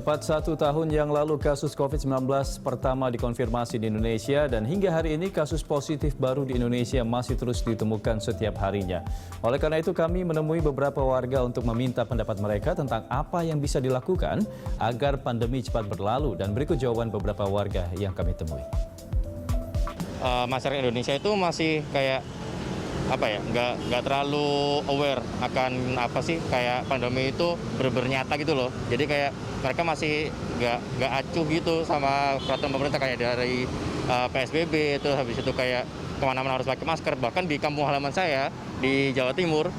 Tepat 1 tahun yang lalu kasus COVID-19 pertama dikonfirmasi di Indonesia dan hingga hari ini kasus positif baru di Indonesia masih terus ditemukan setiap harinya. Oleh karena itu kami menemui beberapa warga untuk meminta pendapat mereka tentang apa yang bisa dilakukan agar pandemi cepat berlalu dan berikut jawaban beberapa warga yang kami temui. Masyarakat Indonesia itu masih kayak nggak terlalu aware akan apa sih kayak pandemi itu benar-benar nyata gitu loh. Jadi kayak mereka masih nggak acuh gitu sama peraturan pemerintah kayak dari PSBB itu, habis itu kayak kemana-mana harus pakai masker. Bahkan di kampung halaman saya di Jawa Timur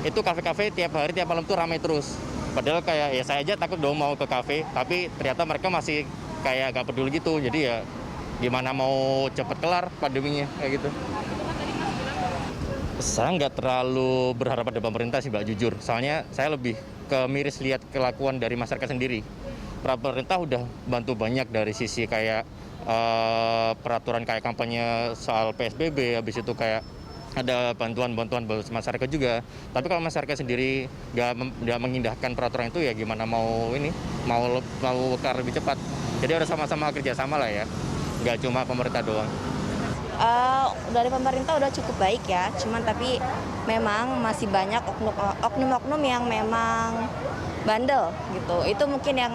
itu kafe-kafe tiap hari tiap malam tuh ramai terus. Padahal kayak ya saya aja takut dong mau ke kafe, tapi ternyata mereka masih kayak nggak peduli gitu. Jadi ya gimana mau cepet kelar pandeminya kayak gitu. Saya nggak terlalu berharap pada pemerintah sih Mbak, jujur. Soalnya saya lebih miris lihat kelakuan dari masyarakat sendiri. Pemerintah udah bantu banyak dari sisi kayak peraturan kayak kampanye soal PSBB, habis itu kayak ada bantuan-bantuan buat masyarakat juga. Tapi kalau masyarakat sendiri nggak mengindahkan peraturan itu ya gimana mau kelar lebih cepat. Jadi harus sama-sama kerjasama lah ya, nggak cuma pemerintah doang. Dari pemerintah udah cukup baik ya, cuman tapi memang masih banyak oknum-oknum yang memang bandel gitu. Itu mungkin yang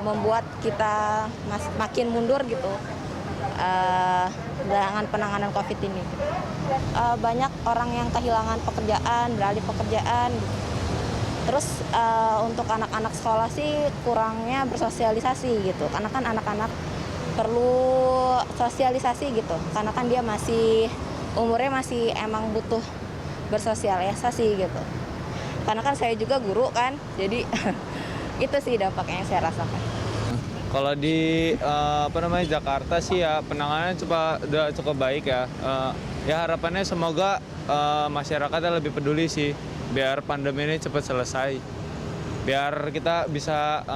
membuat kita makin mundur gitu dengan penanganan COVID ini. Banyak orang yang kehilangan pekerjaan, beralih pekerjaan gitu. Terus untuk anak-anak sekolah sih kurangnya bersosialisasi gitu, karena kan anak-anak perlu sosialisasi gitu, karena kan dia masih umurnya masih emang butuh bersosialisasi gitu. Karena kan saya juga guru kan, jadi itu sih dampaknya yang saya rasakan. Kalau di Jakarta sih ya penanganan udah cukup baik ya. Ya harapannya semoga masyarakatnya lebih peduli sih, biar pandemi ini cepat selesai. Biar kita bisa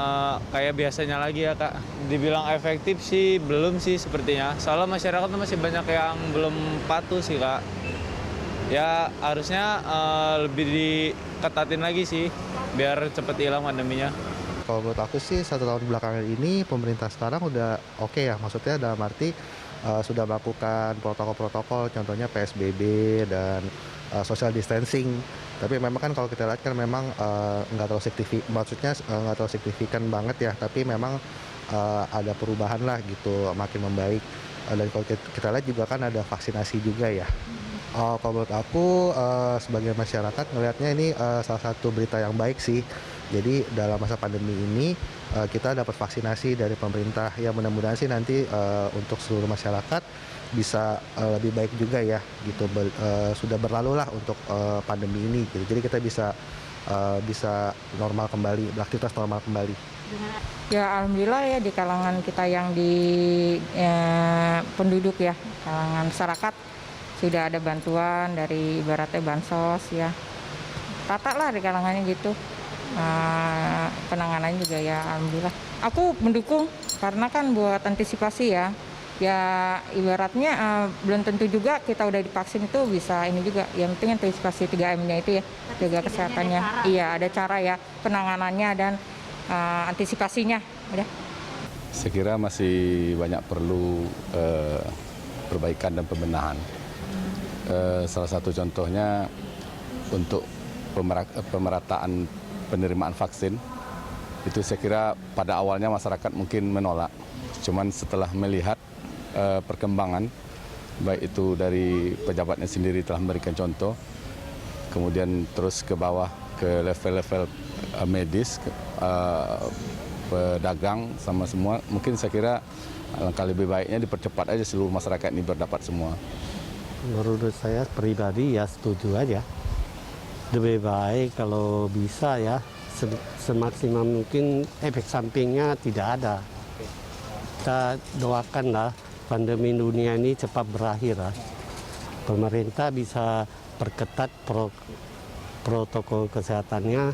kayak biasanya lagi ya Kak. Dibilang efektif sih belum sih sepertinya. Soalnya masyarakat masih banyak yang belum patuh sih Kak. Ya harusnya lebih diketatin lagi sih biar cepat hilang pandeminya. Kalau menurut aku sih 1 tahun belakangan ini pemerintah sekarang udah oke ya. Maksudnya dalam arti sudah melakukan protokol-protokol, contohnya PSBB dan social distancing. Tapi memang kan kalau kita lihat kan memang nggak terlalu signifikan banget ya. Tapi memang ada perubahan lah gitu, makin membaik. Dan kalau kita lihat juga kan ada vaksinasi juga ya. Kalau menurut aku sebagai masyarakat ngelihatnya ini salah satu berita yang baik sih. Jadi dalam masa pandemi ini kita dapat vaksinasi dari pemerintah. Ya mudah-mudahan sih nanti untuk seluruh masyarakat bisa lebih baik juga ya gitu. Sudah berlalu lah untuk pandemi ini gitu. Jadi kita bisa normal kembali, beraktivitas normal kembali. Ya alhamdulillah ya di kalangan kita yang di penduduk ya, kalangan masyarakat sudah ada bantuan dari ibaratnya bansos ya. Rata lah di kalangannya gitu. Penanganannya juga ya alhamdulillah. Aku mendukung karena kan buat antisipasi ya. Ya ibaratnya belum tentu juga kita udah divaksin itu bisa ini juga. Yang penting antisipasi 3M-nya itu ya, jaga kesehatannya. Iya ada cara ya penanganannya dan antisipasinya. Udah. Saya kira masih banyak perlu perbaikan dan pembenahan. Salah satu contohnya untuk pemerataan penerimaan vaksin. Itu saya kira pada awalnya masyarakat mungkin menolak. Cuman setelah melihat perkembangan, baik itu dari pejabatnya sendiri telah memberikan contoh, kemudian terus ke bawah ke level-level medis, pedagang sama semua, mungkin saya kira alangkah lebih baiknya dipercepat aja seluruh masyarakat ini berdapat semua. Menurut saya pribadi ya setuju aja. Lebih baik kalau bisa ya semaksimal mungkin efek sampingnya tidak ada. Kita doakan lah pandemi dunia ini cepat berakhir lah. Pemerintah bisa perketat protokol kesehatannya